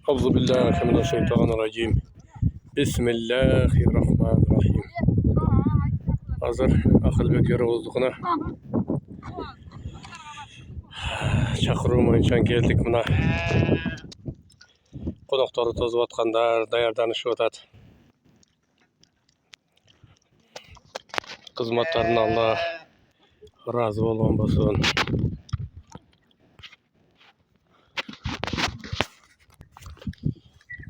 Euzubillahimineşşeytanirracim. Bismillahirrahmanirrahim. Hazır akıl ve bozduğuna çakırım için geldik buna. Konakları tozup atkanlar dayardanışıp atat. Kızmatlarına Allah razı olman bolsun.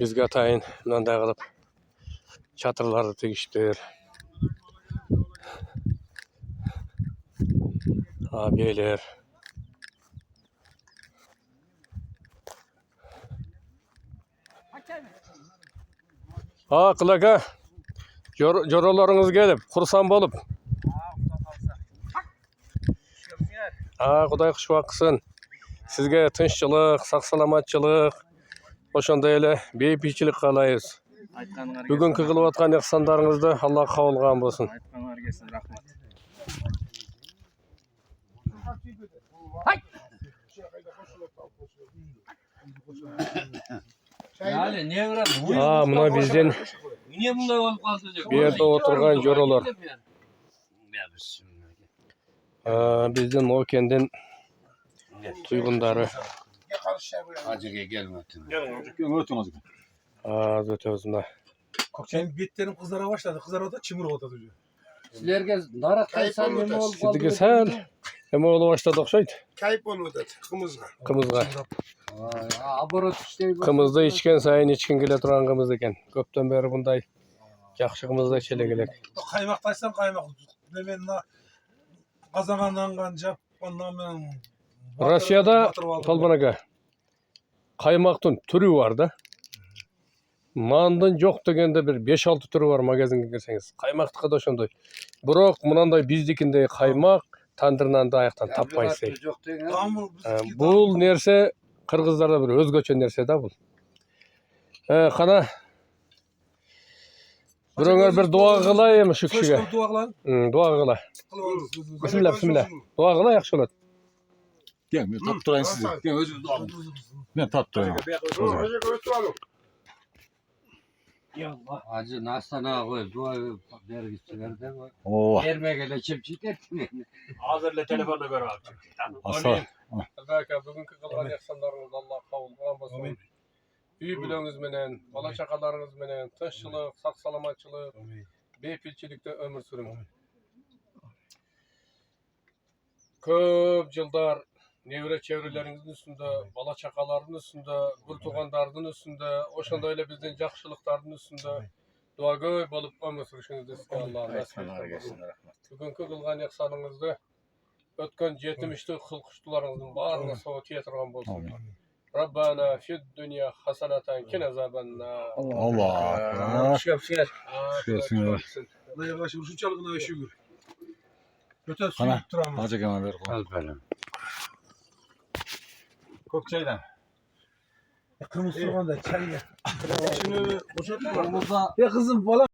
Bizge atayın mınday kılıp çatırları tigiştir. Abiler. Kılaka. Jorolarınız gelip kursan bolup. Kuday kuş baksın. Sizge tınççılık, saq-salamatçılık, oşonda ele beypiçilik kalayız. Bugünkü kılıp atkan ihsanlarınızda Allah kabul bolsun. Aytkanlar gelsin, rahmat. Yani niye bırak? Buna bizden Niye bunlar olup kaldı? bir yerde oturgan jorolar. Bizden o kendin tuygunları. Acıya gelmedin. Az ötözüne. Senin bitlerin kızlara başladı. Kızlar orada çimur orada duruyor. Sizlerge naratkan sen ne olup kaldı? Sizdige sen hem oğlu başladı okşaydı. Kayıp onu da kımızga. Kımızga. Aborot işte. Kımızda içken sayın içkin gele turan kımız eken. Köpten beri bunday yakşı kımızda çele gelek. Kaymaktaysan kaymak. Ne ben kazanandan kanca. Ondan ben... Rusya'da Talbanaga kaymaktın türü var da. Mandın yok degende bir 5-6 türü var magazinge girseniz. Kaymaktıka da şonday. Biroq mınандай bizdikinde kaymak tandırından da ayaktan tapmaysa. Bul nerse Kırgızlarda bir özgöçe nerse da bul. Kana Biröňer bir dua kılayım şu kişiye. Dua kıla. Bismillah bismillah. Dua kıla yaxşı bolat. Gel, ben tat durayım sizi. Gel, özür dilerim. Ben tat durayım. Acı nastana koy. Dua vergisiler de koy. Oh. Vermegele çipçik ettin. Hazırla telefonla gör abi. Asla. Belki bugünkü kılgan ihsanlarınız Allah kabul bolsun. Üy bileňiz menen, bala çakalaryňyz menen, tınççylyk, sak-salamatçylyk, bepilçilikde ömür sürün. Köp jyldar nevre çevreleriňizdin üstünde, bala çakalaryň üstünde, gül tugandaryň üstünde, oşonda ele bizden jakşylyklaryň üstünde dua köp bolup ömür sürüşiňizdi Allah nasip etsin. Bugünkü kılgan ihsanyňyzdy ötken 70'lik hylkuşdularyňyzyň baryna sowa tiýetirgen bolsun. Rabbana fid dünya hasanatan kin azabanna. Allah. Şükür. Ne yavaş şunçalygyna şükür. Öte su Ana. turamaz. Acı gene ver. Alpelim. Kokçaydan. Kırmızı soğan da çay ya. Şimdi Ya kızım bala